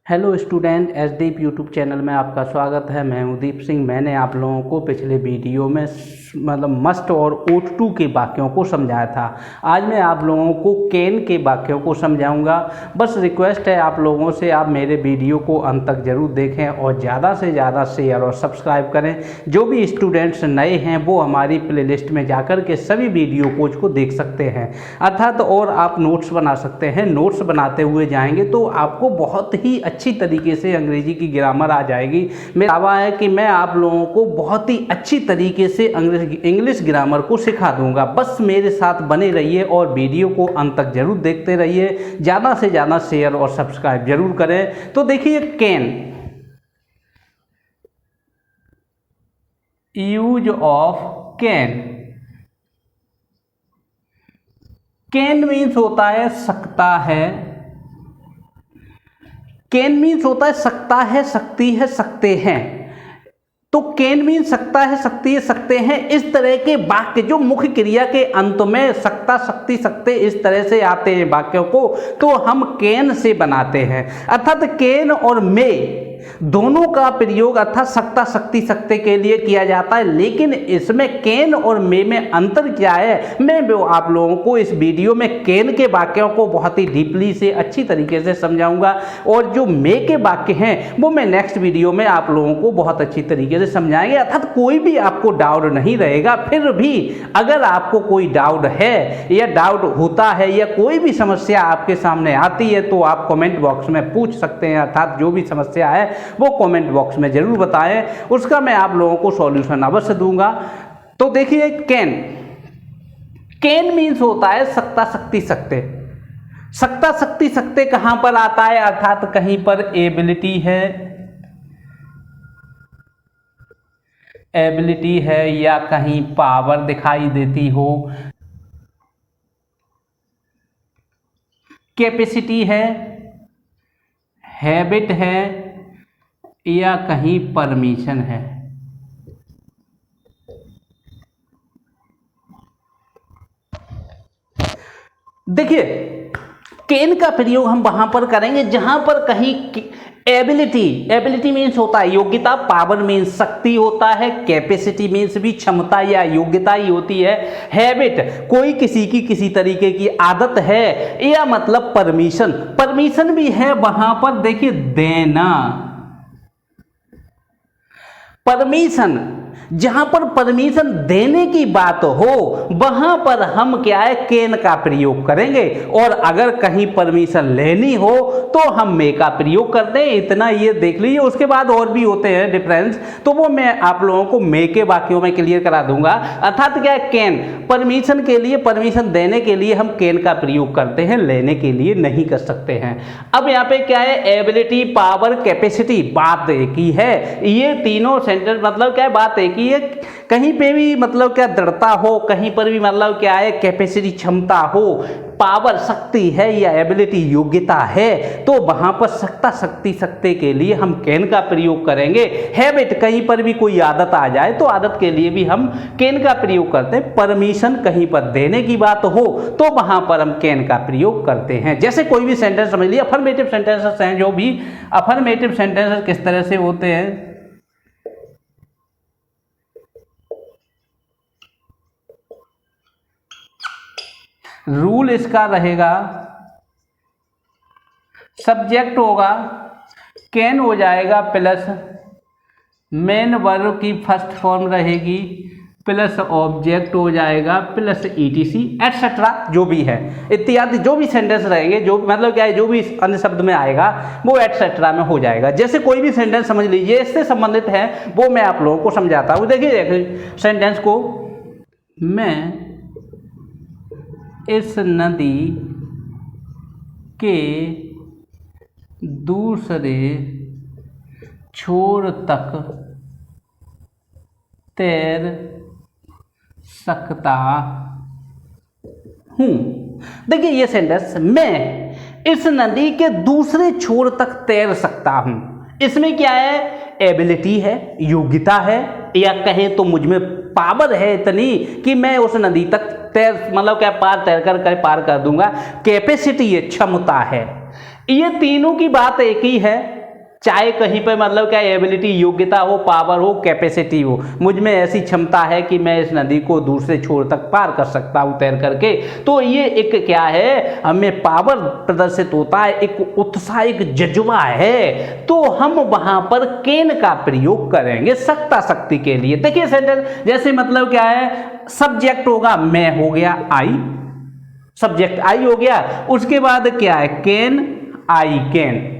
Hello student, एसडीप YouTube channel में आपका स्वागत है। मैं हूं दीप सिंह। मैंने आप लोगों को पिछले वीडियो में मस्ट और ओट टू के वाक्यों को समझाया था। आज मैं आप लोगों को कैन के वाक्यों को समझाऊंगा। बस रिक्वेस्ट है आप लोगों से, आप मेरे वीडियो को अंत तक जरूर देखें और ज़्यादा से ज़्यादा शेयर और सब्सक्राइब करें। जो भी स्टूडेंट्स नए हैं वो हमारी प्लेलिस्ट में जाकर के सभी वीडियो कोच को देख सकते हैं, अर्थात और आप नोट्स बना सकते हैं। नोट्स बनाते हुए जाएंगे तो आपको बहुत ही अच्छी तरीके से अंग्रेजी की ग्रामर आ जाएगी। मेरा दावा है कि मैं आप लोगों को बहुत ही अच्छी तरीके से इंग्लिश ग्रामर को सिखा दूंगा। बस मेरे साथ बने रहिए और वीडियो को अंत तक जरूर देखते रहिए। ज़्यादा से ज़्यादा शेयर और सब्सक्राइब जरूर करें। तो देखिए, can, use of can. Can means होता है सकता है। कैन मीन्स होता है सकता है, सकती है, सकते हैं। तो कैन मीन्स सकता है, सकती है, सकते हैं। इस तरह के वाक्य जो मुख्य क्रिया के अंत में सकता, सकती, सकते इस तरह से आते हैं वाक्यों को, तो हम कैन से बनाते हैं। अर्थात कैन और मे दोनों का प्रयोग अर्थात सकता, सकती, सकते के लिए किया जाता है। लेकिन इसमें कैन और मे में अंतर क्या है, मैं आप लोगों को इस वीडियो में कैन के वाक्यों को बहुत ही डीपली से अच्छी तरीके से समझाऊंगा और जो मे के वाक्य हैं वो मैं नेक्स्ट वीडियो में आप लोगों को बहुत अच्छी तरीके से समझाएंगे। अर्थात कोई भी आपको डाउट नहीं रहेगा। फिर भी अगर आपको कोई डाउट है या डाउट होता है या कोई भी समस्या आपके सामने आती है तो आप कमेंट बॉक्स में पूछ सकते हैं। अर्थात जो भी समस्या है वो कमेंट बॉक्स में जरूर बताएं, उसका मैं आप लोगों को सॉल्यूशन अवश्य दूंगा। तो देखिए, कैन, कैन मीन्स होता है सकता, सकती, सकते। सकता, सकती, सकते कहां पर आता है, अर्थात कहीं पर एबिलिटी है, एबिलिटी है या कहीं पावर दिखाई देती हो, कैपेसिटी है, हैबिट है या कहीं परमिशन है। देखिए, कैन का प्रयोग हम वहां पर करेंगे जहां पर कहीं एबिलिटी, एबिलिटी मीन्स होता है योग्यता, पावर मीन्स शक्ति होता है, कैपेसिटी मीन्स भी क्षमता या योग्यता ही होती है, हैबिट कोई किसी की किसी तरीके की आदत है, या मतलब परमिशन, परमिशन भी है वहां पर। देखिए, देना, परमिशन, जहां पर परमिशन देने की बात हो वहां पर हम क्या है, कैन का प्रयोग करेंगे। और अगर कहीं परमिशन लेनी हो तो हम मे का प्रयोग करते हैं। इतना ये देख लीजिए। उसके बाद और भी होते हैं डिफरेंस, तो वो मैं आप लोगों को मे के वाक्यों में क्लियर करा दूंगा। अर्थात क्या है, कैन परमिशन के लिए, परमिशन देने के लिए हम कैन का प्रयोग करते हैं, लेने के लिए नहीं कर सकते हैं। अब यहाँ पे क्या है, एबिलिटी, पावर, कैपेसिटी, बात एक ही है। ये तीनों सेंटेंस मतलब क्या है, बात एक ही है। कहीं पे भी मतलब क्या दृढ़ता हो, कहीं पर भी मतलब क्या है, कैपेसिटी क्षमता हो, पावर शक्ति है या एबिलिटी योग्यता है, तो वहां पर सकता, शक्ति, सकते के लिए हम कैन का प्रयोग करेंगे। हैबिट, कहीं पर भी कोई आदत आ जाए तो आदत के लिए भी हम कैन का प्रयोग करते हैं। परमिशन, कहीं पर देने की बात हो तो वहां पर हम कैन का प्रयोग करते हैं। जैसे कोई भी सेंटेंस समझ लिया, अफर्मेटिव सेंटेंसेस हैं, जो भी अफर्मेटिव सेंटेंसेस किस तरह से होते हैं। रूल इसका रहेगा, सब्जेक्ट होगा, कैन हो जाएगा प्लस मेन वर्ब की फर्स्ट फॉर्म रहेगी प्लस ऑब्जेक्ट हो जाएगा प्लस ईटीसी एटसेट्रा, जो भी है इत्यादि, जो भी सेंटेंस रहेंगे, जो मतलब क्या है, जो भी अन्य शब्द में आएगा वो एटसेट्रा में हो जाएगा। जैसे कोई भी सेंटेंस समझ लीजिए इससे संबंधित है, वो मैं आप लोगों को समझाता हूँ। देखिए सेंटेंस को, मैं इस नदी के दूसरे छोर तक तैर सकता हूं। देखिए ये सेंटेंस, मैं इस नदी के दूसरे छोर तक तैर सकता हूं, इसमें क्या है, एबिलिटी है, योग्यता है, या कहें तो मुझ में पावर है इतनी कि मैं उस नदी तक तैर मतलब क्या पार तैर कर पार कर दूंगा। कैपेसिटी है, क्षमता है, ये तीनों की बात एक ही है, चाहे कहीं पे मतलब क्या एबिलिटी, योग्यता हो, पावर हो, कैपेसिटी हो, मुझ में ऐसी क्षमता है कि मैं इस नदी को दूसरे छोर तक पार कर सकता हूं तैर करके। तो ये एक क्या है, हमें पावर प्रदर्शित होता है, एक उत्साह, एक जज्बा है, तो हम वहां पर कैन का प्रयोग करेंगे सकता शक्ति के लिए। देखिए सेंटेंस जैसे मतलब क्या है, सब्जेक्ट होगा मैं, हो गया आई, सब्जेक्ट आई हो गया, उसके बाद क्या है कैन, आई कैन,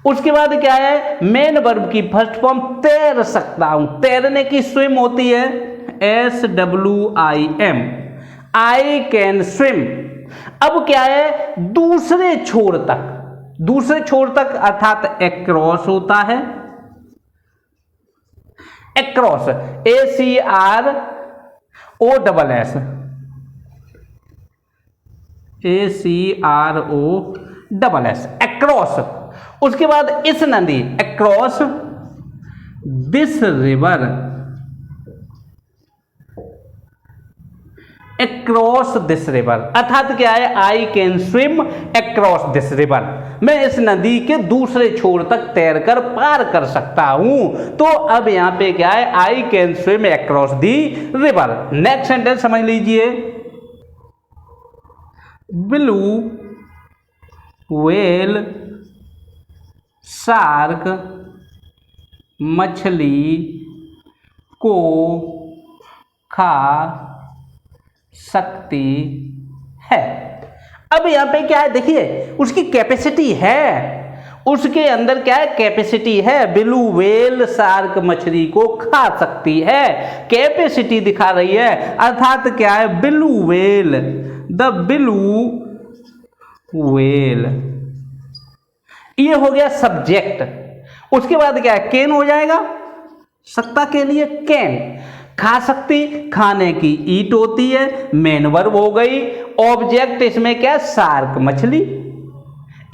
उसके बाद क्या है मेन वर्ब की फर्स्ट फॉर्म तैर सकता हूं, तैरने की स्विम होती है SWIM, आई कैन स्विम। अब क्या है दूसरे छोर तक, दूसरे छोर तक अर्थात एक्रॉस होता है, एक्रॉस ACROSS, एक्रॉस। उसके बाद इस नदी, across this river, across this river, अर्थात क्या है I can swim across this river, मैं इस नदी के दूसरे छोर तक तैरकर पार कर सकता हूं। तो अब यहां पे क्या है I can swim across the river. Next sentence समझ लीजिए, ब्लू व्हेल शार्क मछली को खा सकती है। अब यहां पे क्या है देखिए, उसकी कैपेसिटी है, उसके अंदर क्या है कैपेसिटी है, ब्लू व्हेल शार्क मछली को खा सकती है, कैपेसिटी दिखा रही है, अर्थात क्या है blue whale, the blue whale, ये हो गया सब्जेक्ट। उसके बाद क्या है कैन हो जाएगा, सकता के लिए कैन, खा सकती, खाने की ईट होती है, मेन वर्ब हो गई, ऑब्जेक्ट इसमें क्या है शार्क मछली,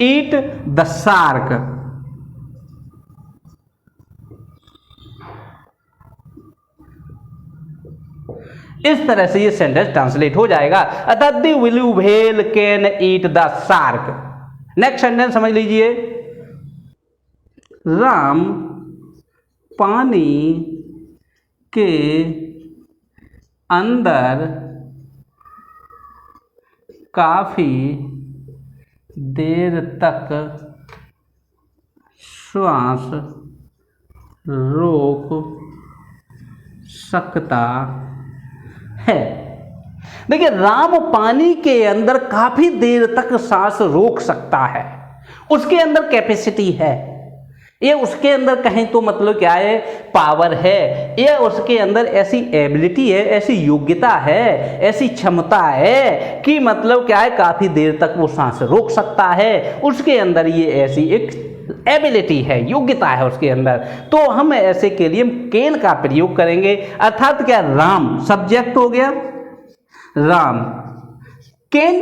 ईट द शार्क। इस तरह से ये सेंटेंस ट्रांसलेट हो जाएगा, अर्थात the blue whale can eat the shark. Next sentence समझ लीजिए, राम पानी के अंदर काफी देर तक श्वास रोक सकता है। देखिए राम पानी के अंदर काफी देर तक सांस रोक सकता है, उसके अंदर कैपेसिटी है, ये उसके अंदर कहें तो मतलब क्या है पावर है, ये उसके अंदर ऐसी एबिलिटी है, ऐसी योग्यता है, ऐसी क्षमता है कि मतलब क्या है काफी देर तक वो सांस रोक सकता है, उसके अंदर ये ऐसी एक एबिलिटी है, योग्यता है उसके अंदर। तो हम ऐसे के लिए कैन का प्रयोग करेंगे, अर्थात क्या राम सब्जेक्ट हो गया, राम कैन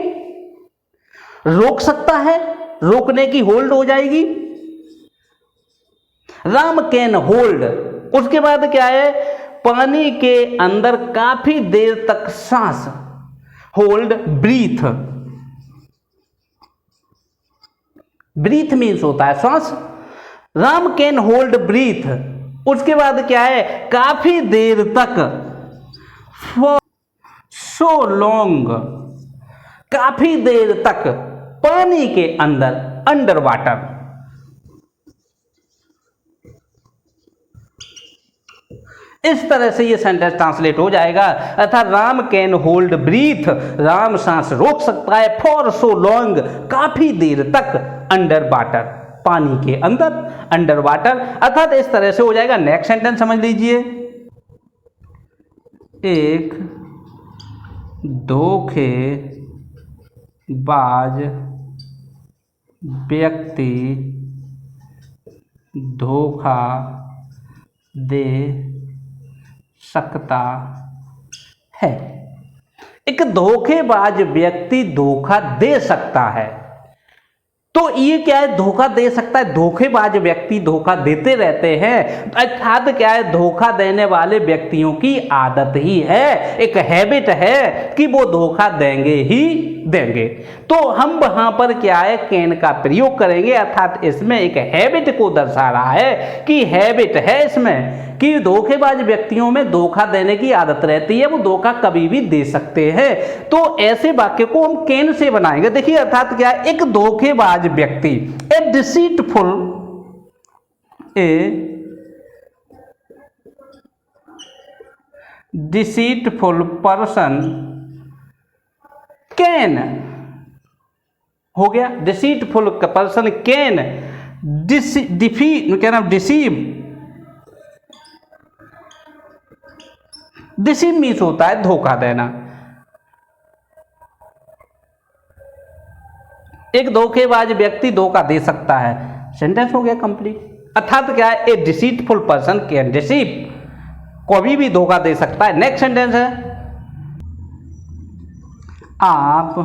रोक सकता है, रोकने की होल्ड हो जाएगी, राम कैन होल्ड। उसके बाद क्या है पानी के अंदर काफी देर तक सांस, होल्ड ब्रीथ, ब्रीथ मीन्स होता है सांस, राम कैन होल्ड ब्रीथ। उसके बाद क्या है काफी देर तक, फॉर सो लॉन्ग, काफी देर तक पानी के अंदर, अंडर वाटर। इस तरह से ये सेंटेंस ट्रांसलेट हो जाएगा, अर्थात Ram can hold breath, Ram सांस रोक सकता है, फॉर सो लॉन्ग काफी देर तक, अंडर वाटर पानी के अंदर, अंडर वाटर, अर्थात इस तरह से हो जाएगा। नेक्स्ट सेंटेंस समझ लीजिए, एक धोखेबाज व्यक्ति धोखा दे सकता है। एक धोखेबाज व्यक्ति धोखा दे सकता है, तो ये क्या है धोखा दे सकता सकता है धोखेबाज व्यक्ति धोखा देते रहते हैं, अर्थात क्या है धोखा देने वाले व्यक्तियों की आदत ही है, एक हैबिट है कि वो धोखा देंगे ही देंगे। तो हम वहां पर क्या है कैन का प्रयोग करेंगे, अर्थात इसमें एक हैबिट को दर्शा रहा है कि हैबिट है इसमें कि धोखेबाज व्यक्तियों में धोखा देने की आदत रहती है, वो धोखा कभी भी दे सकते हैं। तो ऐसे वाक्य को हम कैन से बनाएंगे। देखिए अर्थात क्या है, एक धोखेबाज व्यक्ति, ए डिसीटफुल पर्सन कैन, हो गया deceitful person can deceive means होता है धोखा देना। एक धोखेबाज व्यक्ति धोखा दे सकता है, सेंटेंस हो गया कंप्लीट। अर्थात क्या है, ए डिसीटफुल पर्सन कैन डिसीव, कोई भी धोखा दे सकता है। नेक्स्ट सेंटेंस है, आप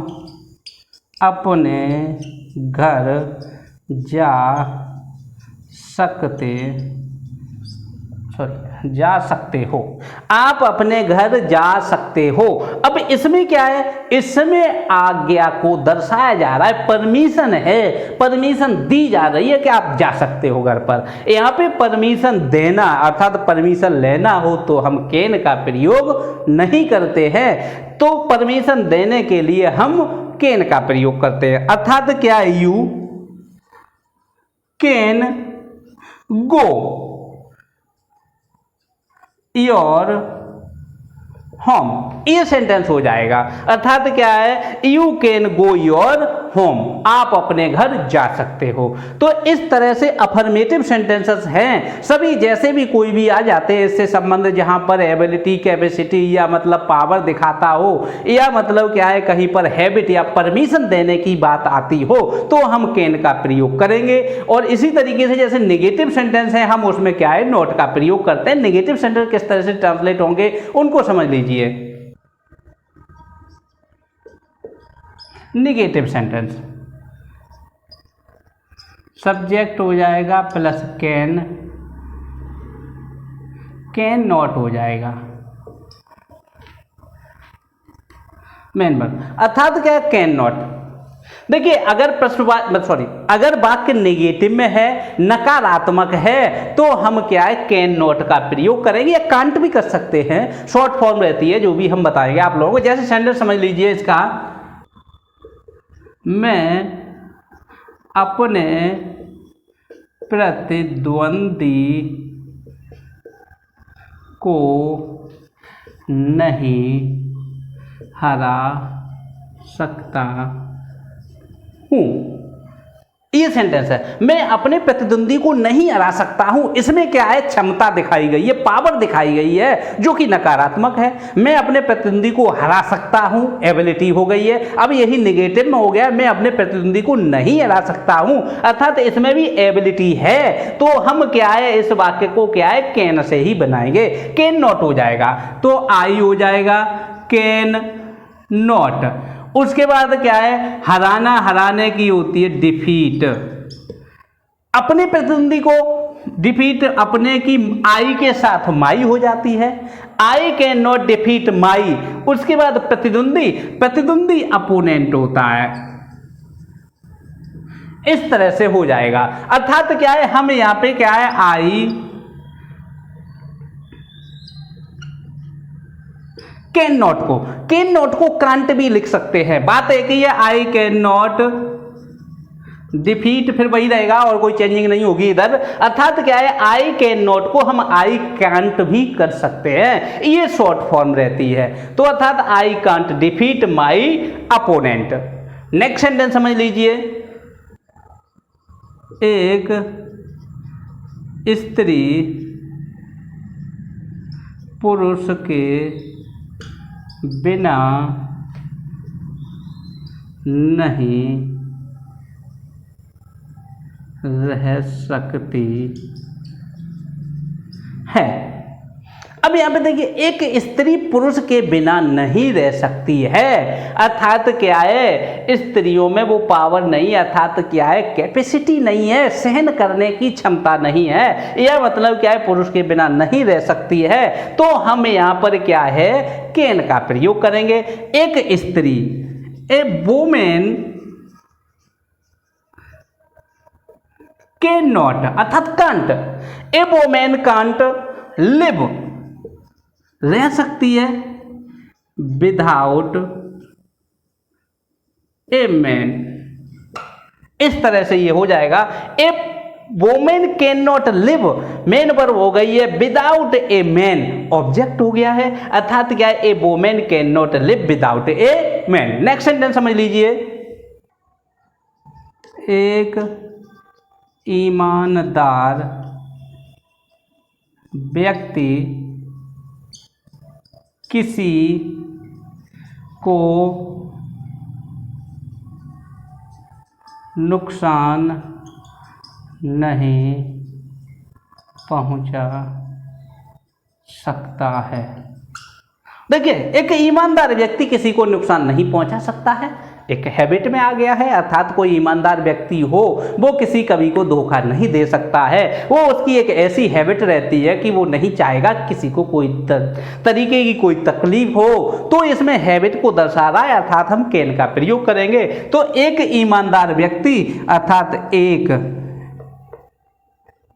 अपने घर जा सकते हो, आप अपने घर जा सकते हो। अब इसमें क्या है, इसमें आज्ञा को दर्शाया जा रहा है, परमिशन है, परमिशन दी जा रही है कि आप जा सकते हो घर पर। यहाँ पे परमिशन देना अर्थात परमिशन लेना हो तो हम कैन का प्रयोग नहीं करते हैं, तो परमिशन देने के लिए हम कैन का प्रयोग करते हैं। अर्थात क्या है, you can go your home, ये सेंटेंस हो जाएगा। अर्थात क्या है, you can go your home, आप अपने घर जा सकते हो। तो इस तरह से अफर्मेटिव सेंटेंसेस हैं सभी, जैसे भी कोई भी आ जाते हैं इससे संबंध जहां पर एबिलिटी, कैपेसिटी या मतलब पावर दिखाता हो, या मतलब क्या है कहीं पर हैबिट या परमिशन देने की बात आती हो, तो हम कैन का प्रयोग करेंगे। और इसी तरीके से जैसे नेगेटिव सेंटेंस है, हम उसमें क्या है नॉट का प्रयोग करते हैं। नेगेटिव सेंटेंस किस तरह से ट्रांसलेट होंगे उनको समझ लीजिए। नेगेटिव सेंटेंस सब्जेक्ट हो जाएगा प्लस कैन, कैन नॉट हो जाएगा मेन वर्ब। अर्थात क्या है, कैन नॉट। देखिए अगर अगर वाक्य नेगेटिव में है, नकारात्मक है, तो हम क्या है कैन नॉट का प्रयोग करेंगे, या कांट भी कर सकते हैं, शॉर्ट फॉर्म रहती है, जो भी हम बताएंगे आप लोगों को। जैसे सेंटेंस समझ लीजिए इसका, मैं अपने प्रतिद्वंदी को नहीं हरा सकता हूं। ये सेंटेंस है, मैं अपने प्रतिद्वंदी को नहीं हरा सकता हूं। इसमें क्या है, क्षमता दिखाई गई है, पावर दिखाई गई है, जो कि नकारात्मक है। मैं अपने प्रतिद्वंदी को हरा सकता हूं, एबिलिटी हो गई है। अब यही नेगेटिव में हो गया, मैं अपने प्रतिद्वंदी को नहीं हरा सकता हूं, अर्थात इसमें भी एबिलिटी है। तो हम क्या है इस वाक्य को क्या है कैन से ही बनाएंगे, कैन नॉट हो जाएगा। तो आई हो जाएगा कैन नॉट। उसके बाद क्या है, हराना, हराने की होती है डिफीट। अपने प्रतिद्वंदी को डिफीट अपने की आई के साथ माई हो जाती है, आई कैन नॉट डिफीट माई। उसके बाद प्रतिद्वंदी, प्रतिद्वंदी अपोनेंट होता है, इस तरह से हो जाएगा। अर्थात क्या है, हम यहां पे क्या है आई कैन नॉट को कांट भी लिख सकते हैं। बात एक ही है, आई कैन नॉट डिफीट, फिर वही रहेगा और कोई चेंजिंग नहीं होगी इधर। अर्थात क्या है, आई कैन नॉट को हम आई कांट भी कर सकते हैं, ये शॉर्ट फॉर्म रहती है। तो अर्थात I can't defeat my opponent. Next sentence समझ लीजिए, एक स्त्री पुरुष के बिना नहीं रह सकती है। अब यहाँ पे देखिए, एक स्त्री पुरुष के बिना नहीं रह सकती है, अर्थात क्या है, स्त्रियों में वो पावर नहीं, अर्थात क्या है, कैपेसिटी नहीं है, सहन करने की क्षमता नहीं है। यह मतलब क्या है, पुरुष के बिना नहीं रह सकती है। तो हम यहाँ पर क्या है, कैन का प्रयोग करेंगे। एक स्त्री, ए वुमेन कैन नॉट, अर्थात can't, A women can't live, रह सकती है, विदाउट ए मैन। इस तरह से ये हो जाएगा, a women can not live, main verb हो गई है, विदाउट ए मैन ऑब्जेक्ट हो गया है, अर्थात क्या है, a women can not live without a man. Next sentence समझ लीजिए, एक ईमानदार व्यक्ति किसी को नुकसान नहीं पहुंचा सकता है। देखिए, एक ईमानदार व्यक्ति किसी को नुकसान नहीं पहुंचा सकता है, एक हैबिट में आ गया है, अर्थात कोई ईमानदार व्यक्ति हो वो किसी कभी को धोखा नहीं दे सकता है। वो उसकी एक ऐसी हैबिट रहती है कि वो नहीं चाहेगा किसी को कोई तरीके की कोई तकलीफ हो। तो इसमें हैबिट को दर्शा रहा है, अर्थात हम कैन का प्रयोग करेंगे। तो एक ईमानदार व्यक्ति, अर्थात एक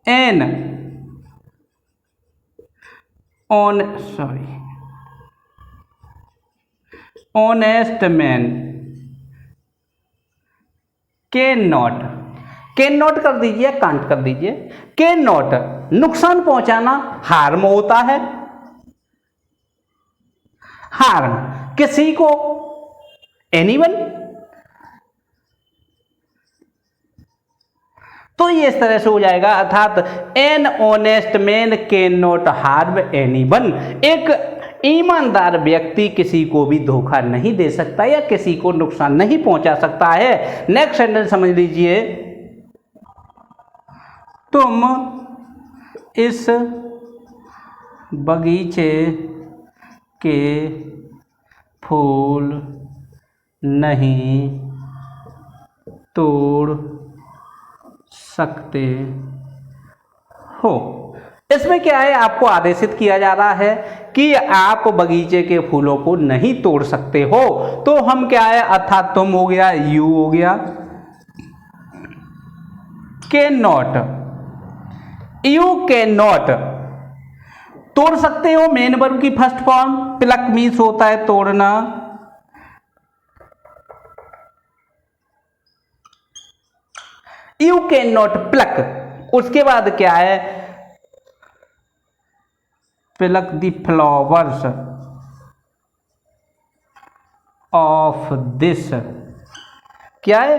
an honest man can not कर दीजिए, कांट कर दीजिए, कैन नॉट, नुकसान पहुंचाना हार्म होता है, हार्म किसी को, एनीवन। तो ये इस तरह से हो जाएगा, अर्थात an honest man can not harm anyone, एक ईमानदार व्यक्ति किसी को भी धोखा नहीं दे सकता या किसी को नुकसान नहीं पहुंचा सकता है। नेक्स्ट सेंटेंस समझ लीजिए, तुम इस बगीचे के फूल नहीं तोड़ सकते हो। इसमें क्या है, आपको आदेशित किया जा रहा है कि आप बगीचे के फूलों को नहीं तोड़ सकते हो। तो हम क्या है, अर्थात तुम हो गया, यू हो गया, can not, you can not, तोड़ सकते हो, मेन वर्ब की फर्स्ट फॉर्म, प्लक मीन्स होता है तोड़ना, यू कैन नॉट प्लक, उसके बाद क्या है, plug the flowers of this, क्या है,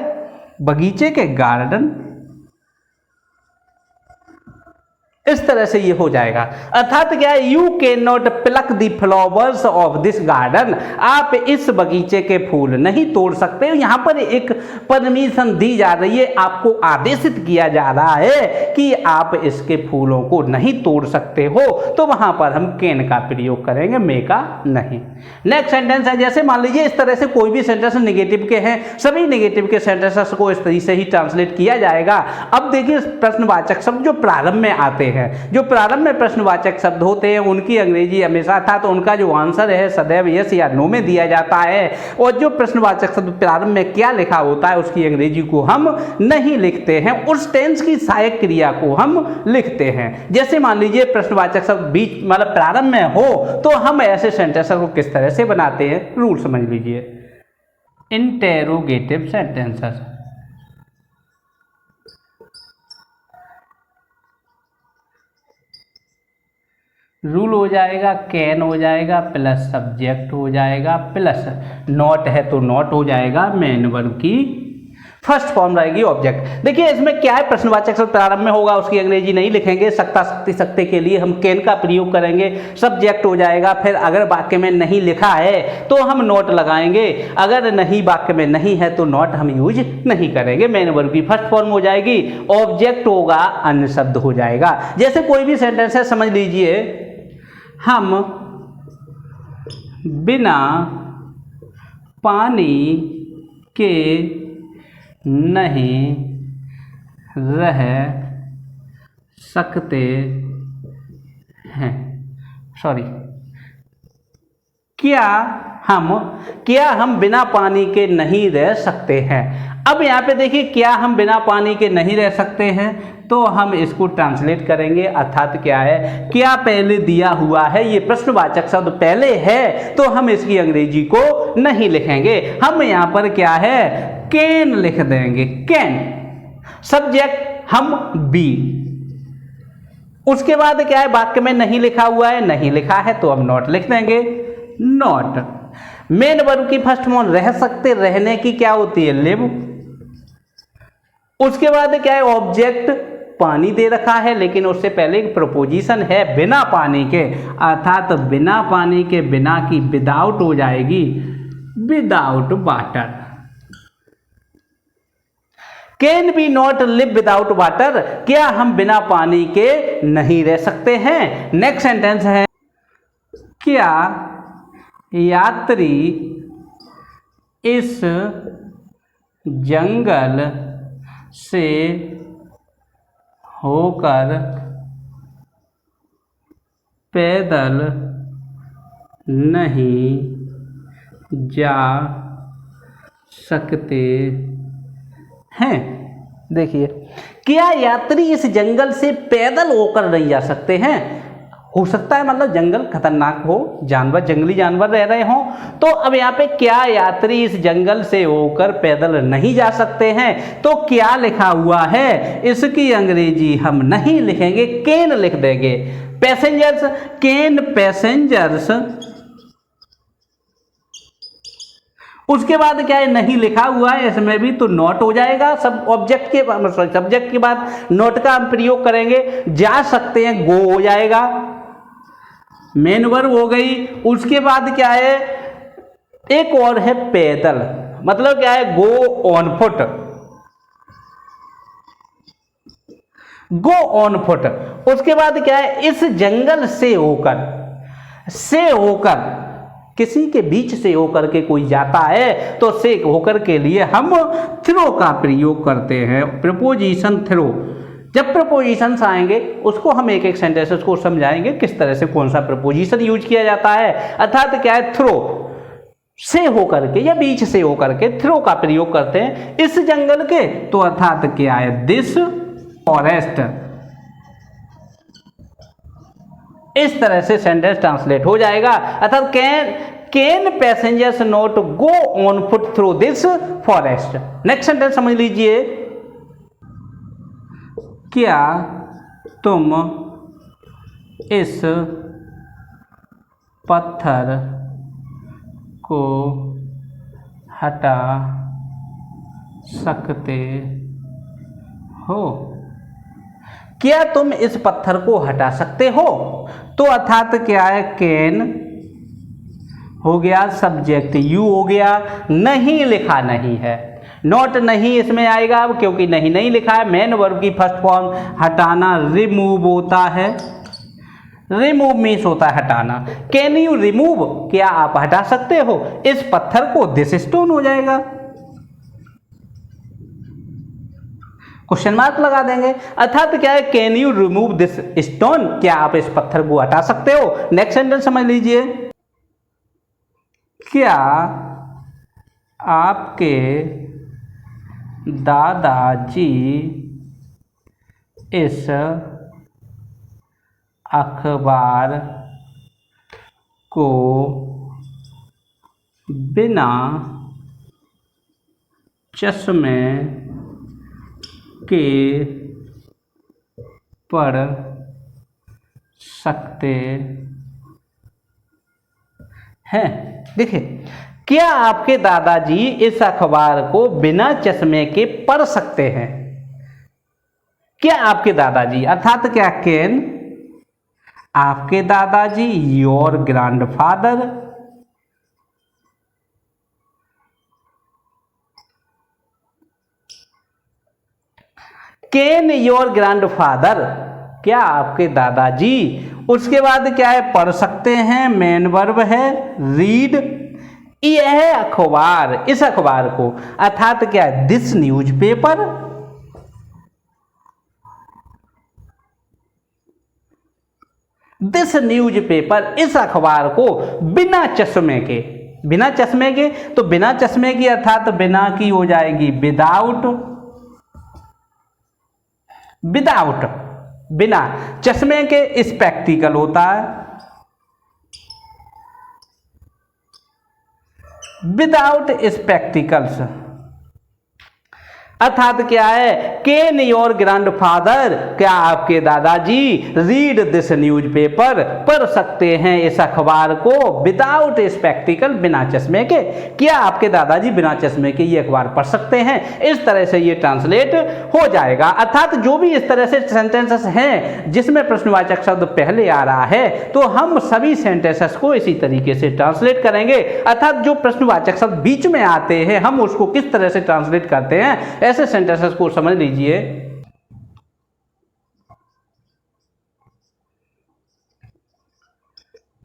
बगीचे के गार्डन। इस तरह से ये हो जाएगा, अर्थात क्या है, you can not plug the flowers of this garden, आप इस बगीचे के फूल नहीं तोड़ सकते। यहाँ पर एक परमिशन दी जा रही है, आपको आदेशित किया जा रहा है कि आप इसके फूलों को नहीं तोड़ सकते हो। तो वहां पर हम कैन का प्रयोग करेंगे, मे का नहीं। नेक्स्ट सेंटेंस है, जैसे मान लीजिए इस तरह से कोई भी सेंटेंस नेगेटिव के हैं, सभी नेगेटिव के सेंटेंसेस को इस तरीके से ही ट्रांसलेट किया जाएगा। अब देखिए, प्रश्नवाचक शब्द जो प्रारंभ में आते हैं, जो प्रारंभ में प्रश्नवाचक शब्द होते हैं, उनकी अंग्रेजी हमेशा था, तो उनका जो आंसर है सदैव यस या नो में दिया जाता है। और जो प्रश्नवाचक शब्द प्रारंभ में क्या लिखा होता है उसकी अंग्रेजी को हम नहीं लिखते हैं, उस टेंस की सहायक क्रिया को हम लिखते हैं। जैसे मान लीजिए प्रश्नवाचक शब्द बीच मतलब प्रारंभ में हो, तो हम ऐसे सेंटेंस को किस तरह से बनाते हैं, रूल समझ लीजिए। इंटेरोगेटिव सेंटेंसेस, रूल हो जाएगा, कैन हो जाएगा, प्लस सब्जेक्ट हो जाएगा, प्लस नॉट है तो नॉट हो जाएगा, मेन वर्ब की फर्स्ट फॉर्म रहेगी ऑब्जेक्ट। देखिए इसमें क्या है, प्रश्नवाचक शब्द प्रारंभ में होगा, उसकी अंग्रेजी नहीं लिखेंगे, सकता सकती सकते के लिए हम कैन का प्रयोग करेंगे, सब्जेक्ट हो जाएगा। फिर अगर वाक्य में नहीं लिखा है तो हम नॉट लगाएंगे, अगर नहीं वाक्य में नहीं है तो नॉट हम यूज नहीं करेंगे, मेन वर्ब की फर्स्ट फॉर्म हो जाएगी, ऑब्जेक्ट होगा, अन्य शब्द हो जाएगा। जैसे कोई भी सेंटेंस है, समझ लीजिए हम बिना पानी के नहीं रह सकते हैं। सॉरी, क्या हम बिना पानी के नहीं रह सकते हैं। अब यहाँ पे देखिए, क्या हम बिना पानी के नहीं रह सकते हैं, तो हम इसको ट्रांसलेट करेंगे। अर्थात क्या है, क्या पहले दिया हुआ है, ये प्रश्नवाचक शब्द पहले है, तो हम इसकी अंग्रेजी को नहीं लिखेंगे। हम यहाँ पर क्या है, कैन लिख देंगे। कैन, सब्जेक्ट हम बी। उसके बाद क्या है, वाक्य में नहीं लिखा हुआ है, नहीं लिखा है तो हम नॉट लिख देंगे। नॉट। मेन वर्ब की फर्स्ट फॉर्म रह सकते, रहने की क्या होती है, लिव। उसके बाद क्या है, ऑब्जेक्ट पानी दे रखा है, लेकिन उससे पहले एक प्रपोजिशन है बिना पानी के, अर्थात बिना पानी के बिना की विदाउट हो जाएगी, without water. Can we not live without water, क्या हम बिना पानी के नहीं रह सकते हैं। नेक्स्ट सेंटेंस है, क्या यात्री इस जंगल से होकर पैदल नहीं जा सकते हैं। देखिए, क्या यात्री इस जंगल से पैदल होकर नहीं जा सकते हैं। हो सकता है मतलब जंगल खतरनाक हो, जानवर, जंगली जानवर रह रहे हों, तो अब यहाँ पे क्या यात्री इस जंगल से होकर पैदल नहीं जा सकते हैं, तो क्या लिखा हुआ है, इसकी अंग्रेजी हम नहीं लिखेंगे, कैन लिख देंगे। Passengers, can passengers. उसके बाद क्या है, नहीं लिखा हुआ है, इसमें भी तो नॉट हो जाएगा। सब ऑब्जेक्ट के सब्जेक्ट के बाद नॉट का हम प्रयोग करेंगे। जा सकते हैं, गो हो जाएगा, मेन वर्ब हो गई। उसके बाद क्या है, एक और है पैदल, मतलब क्या है, go on foot, go on foot. उसके बाद क्या है, इस जंगल से होकर, से होकर, किसी के बीच से होकर के कोई जाता है तो से होकर के लिए हम थ्रो का प्रयोग करते हैं, प्रपोजिशन थ्रो। जब प्रपोजिशंस आएंगे उसको हम एक एक सेंटेंस को समझाएंगे किस तरह से कौन सा प्रपोजिशन यूज किया जाता है। अर्थात क्या है, थ्रो, से होकर के या बीच से होकर के थ्रो का प्रयोग करते हैं इस जंगल के, तो अर्थात क्या है, दिस फॉरेस्ट। इस तरह से सेंटेंस ट्रांसलेट हो जाएगा। अर्थात can passengers not go on foot through this forest. Next sentence समझ लीजिए, क्या तुम इस पत्थर को हटा सकते हो। क्या तुम इस पत्थर को हटा सकते हो, तो अर्थात क्या है, कैन हो गया, सब्जेक्ट यू हो गया, नहीं लिखा नहीं है, नॉट नहीं इसमें आएगा अब, क्योंकि नहीं नहीं लिखा है। मेन वर्ब की फर्स्ट फॉर्म हटाना, रिमूव होता है, रिमूव मीन्स होता है हटाना। कैन यू रिमूव, क्या आप हटा सकते हो इस पत्थर को, दिस स्टोन हो जाएगा, क्वेश्चन मार्क लगा देंगे। अर्थात क्या है, can you remove this stone, क्या आप इस पत्थर को हटा सकते हो। नेक्स्ट सेंटेंस समझ लीजिए, क्या आपके दादाजी इस अखबार को बिना चश्मे के पढ़ सकते हैं। देखिए, क्या आपके दादाजी इस अखबार को बिना चश्मे के पढ़ सकते हैं। क्या आपके दादाजी, अर्थात क्या, कैन आपके दादाजी, your grandfather, can your grandfather क्या आपके दादाजी। उसके बाद क्या है, पढ़ सकते हैं, मेन वर्ब है, रीड। यह है अखबार, इस अखबार को, अर्थात क्या है, दिस न्यूज़पेपर। दिस न्यूज़पेपर, इस अखबार को बिना चश्मे के, बिना चश्मे के, तो बिना चश्मे की अर्थात बिना की हो जाएगी विदाउट, विदाउट, बिना चश्मे के स्पेक्टिकल होता है, विदाउट स्पेक्टिकल्स, अर्थात क्या है, कैन योर ग्रैंडफादर, क्या आपके दादाजी, रीड दिस न्यूज़पेपर, पढ़ सकते हैं इस अखबार को, विदाउट स्पेक्टिकल, बिना चश्मे के, क्या आपके दादाजी बिना चश्मे के ये अखबार पढ़ सकते हैं। इस तरह से ये ट्रांसलेट हो जाएगा। अर्थात जो भी इस तरह से सेंटेंसेस हैं जिसमें प्रश्नवाचक शब्द पहले आ रहा है, तो हम सभी सेंटेंसेस को इसी तरीके से ट्रांसलेट करेंगे। अर्थात जो प्रश्नवाचक शब्द बीच में आते हैं, हम उसको किस तरह से ट्रांसलेट करते हैं, ऐसे सेंटेंसेस को समझ लीजिए।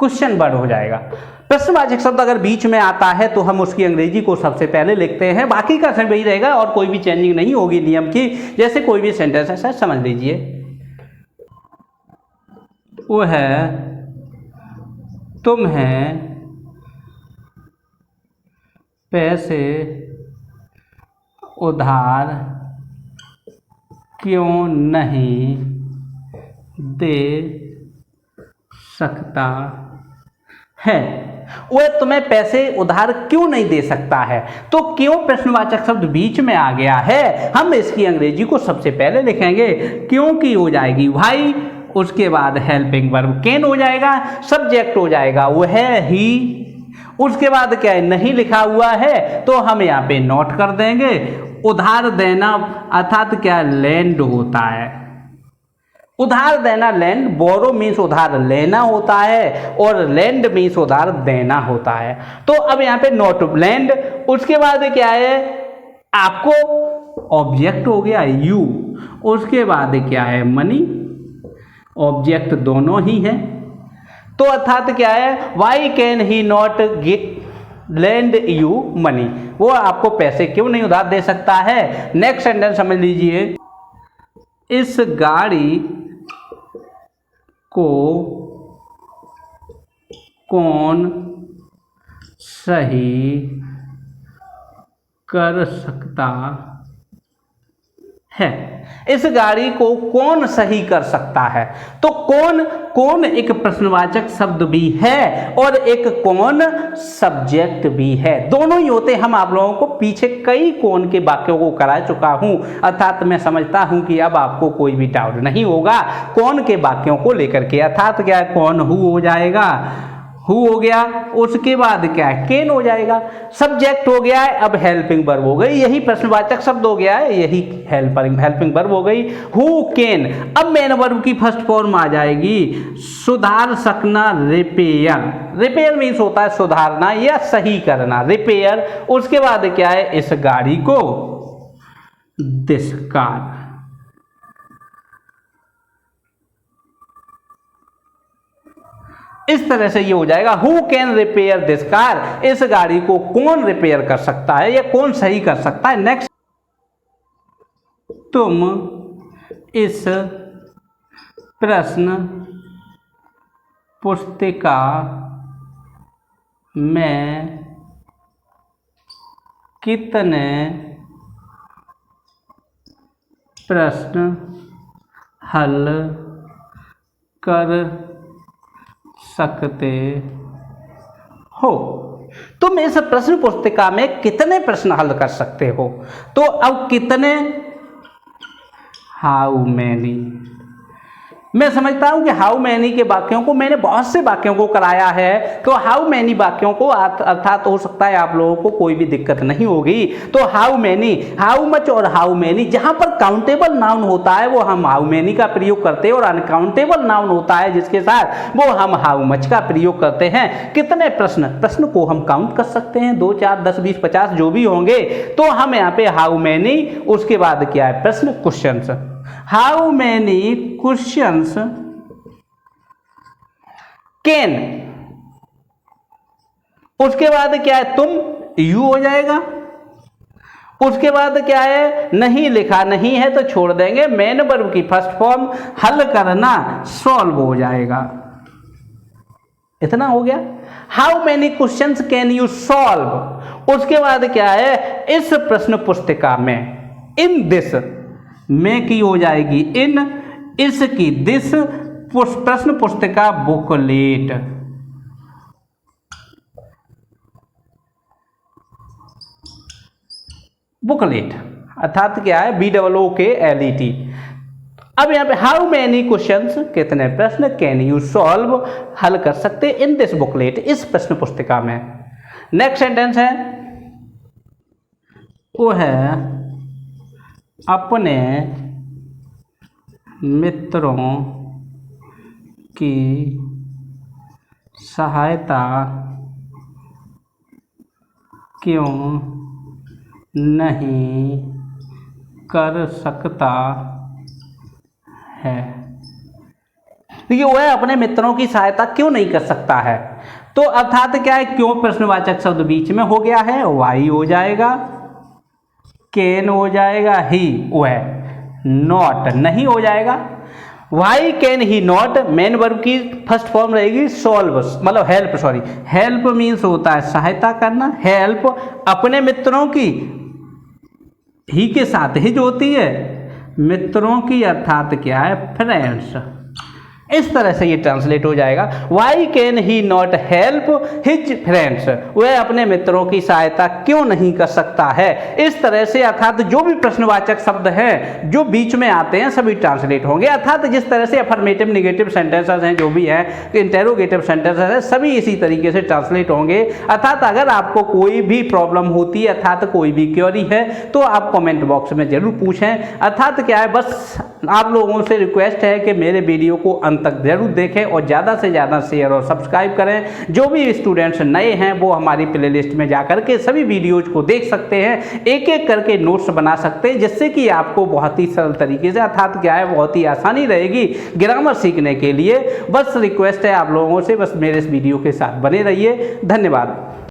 क्वेश्चन वर्ड हो जाएगा। प्रश्नवाचक शब्द अगर बीच में आता है तो हम उसकी अंग्रेजी को सबसे पहले लिखते हैं, बाकी का सब वही रहेगा और कोई भी चेंजिंग नहीं होगी नियम की। जैसे कोई भी सेंटेंस है, समझ लीजिए, वो है, तुम्हें पैसे उधार क्यों नहीं दे सकता है। वह तुम्हें पैसे उधार क्यों नहीं दे सकता है, तो क्यों प्रश्नवाचक शब्द बीच में आ गया है, हम इसकी अंग्रेजी को सबसे पहले लिखेंगे। क्योंकि हो जाएगी व्हाई, उसके बाद हेल्पिंग वर्ब कैन हो जाएगा, सब्जेक्ट हो जाएगा वो है ही, उसके बाद क्या है, नहीं लिखा हुआ है तो हम यहाँ पे नोट कर देंगे। उधार देना अर्थात क्या, लैंड होता है, उधार देना लैंड, बोरो मीन्स उधार लेना होता है और लैंड मीन्स उधार देना होता है। तो अब यहाँ पे नोट लैंड, उसके बाद क्या है, आपको ऑब्जेक्ट हो गया यू, उसके बाद क्या है, मनी, ऑब्जेक्ट दोनों ही है, तो अर्थात क्या है, why can he not lend you money, वो आपको पैसे क्यों नहीं उधार दे सकता है। नेक्स्ट सेंटेंस समझ लीजिए, इस गाड़ी को कौन सही कर सकता है, इस गाड़ी को कौन सही कर सकता है। तो कौन, कौन एक प्रश्नवाचक शब्द भी है और एक कौन सब्जेक्ट भी है, दोनों ही होते। हम आप लोगों को पीछे कई कौन के वाक्यों को करा चुका हूं, अर्थात मैं समझता हूं कि अब आपको कोई भी डाउट नहीं होगा कौन के वाक्यों को लेकर के। अर्थात क्या है, कौन हु हो जाएगा, हु हो गया, उसके बाद क्या है, कैन हो जाएगा, सब्जेक्ट हो गया है, अब हेल्पिंग वर्ब हो गई, यही प्रश्नवाचक शब्द हो गया है, यही हेल्पिंग वर्ब हो गई, हु कैन। अब मेन वर्ब की फर्स्ट फॉर्म आ जाएगी, सुधार सकना, रिपेयर, रिपेयर मीन्स होता है सुधारना या सही करना, रिपेयर। उसके बाद क्या है, इस गाड़ी को, दिस कार, इस तरह से ये हो जाएगा, who can repair this car, इस गाड़ी को कौन रिपेयर कर सकता है या कौन सही कर सकता है। नेक्स्ट, तुम इस प्रश्न पुस्तिका में कितने प्रश्न हल कर सकते हो, तुम इस प्रश्न पुस्तिका में कितने प्रश्न हल कर सकते हो। तो अब कितने, हाउ मैनी, मैं समझता हूं कि हाउ मैनी के वाक्यों को मैंने बहुत से वाक्यों को कराया है, तो हाउ मैनी वाक्यों को अर्थात हो सकता है आप लोगों को कोई भी दिक्कत नहीं होगी। तो हाउ मैनी, हाउ मच और हाउ मैनी, जहां पर काउंटेबल नाउन होता है वो हम हाउ मैनी का प्रयोग करते हैं और अनकाउंटेबल नाउन होता है जिसके साथ वो हम हाउ मच का प्रयोग करते हैं। कितने प्रश्न, प्रश्न को हम काउंट कर सकते हैं, 2 4 10 20 50 जो भी होंगे, तो हम यहाँ पे हाउ मैनी, उसके बाद क्या है प्रश्न, questions, how many questions can, उसके बाद क्या है, तुम, यू हो जाएगा। उसके बाद क्या है, नहीं लिखा नहीं है तो छोड़ देंगे, मेन वर्ब की फर्स्ट फॉर्म, हल करना, सॉल्व हो जाएगा। इतना हो गया। How many questions can you solve. उसके बाद क्या है, इस प्रश्न पुस्तिका में, इन दिस, में की हो जाएगी इन, इसकी दिस प्रश्न पुस्तिका बुकलेट, बुकलेट अर्थात क्या है, BOOKLET। अब यहाँ पे हाउ मैनी क्वेश्चंस, कितने प्रश्न, कैन यू सॉल्व, हल कर सकते इन दिस बुकलेट, इस प्रश्न पुस्तिका में। नेक्स्ट सेंटेंस है, वो है अपने मित्रों की सहायता क्यों नहीं कर सकता है। देखिए, वह अपने मित्रों की सहायता क्यों नहीं कर सकता है, तो अर्थात क्या है, क्यों प्रश्नवाचक शब्द बीच में हो गया है, वाई हो जाएगा, कैन हो जाएगा, ही, वह, नॉट नहीं हो जाएगा। Why can he not, main verb की फर्स्ट फॉर्म रहेगी सॉल्व, मतलब हेल्प, सॉरी, हेल्प मीन्स होता है सहायता करना, हेल्प अपने मित्रों की, ही के साथ ही जो होती है मित्रों की, अर्थात क्या है, फ्रेंड्स। इस तरह से ये ट्रांसलेट हो जाएगा, why can he not help his friends, वह अपने मित्रों की सहायता क्यों नहीं कर सकता है। इस तरह से अर्थात जो भी प्रश्नवाचक शब्द हैं जो बीच में आते हैं सभी ट्रांसलेट होंगे, अर्थात जिस तरह से अफर्मेटिव नेगेटिव सेंटेंसेस हैं, जो भी हैं इंटेरोगेटिव सेंटेंसेस हैं, सभी इसी तरीके से ट्रांसलेट होंगे। अर्थात अगर आपको कोई भी प्रॉब्लम होती है, अर्थात कोई भी क्वेरी है, तो आप कमेंट बॉक्स में जरूर पूछें। अर्थात क्या है, बस आप लोगों से रिक्वेस्ट है कि मेरे वीडियो को अंत तक जरूर देखें और ज़्यादा से ज़्यादा शेयर और सब्सक्राइब करें। जो भी स्टूडेंट्स नए हैं वो हमारी प्लेलिस्ट में जाकर के सभी वीडियोज को देख सकते हैं, एक एक करके नोट्स बना सकते हैं, जिससे कि आपको बहुत ही सरल तरीके से, अर्थात क्या है, बहुत ही आसानी रहेगी ग्रामर सीखने के लिए। बस रिक्वेस्ट है आप लोगों से, बस मेरे इस वीडियो के साथ बने रहिए। धन्यवाद।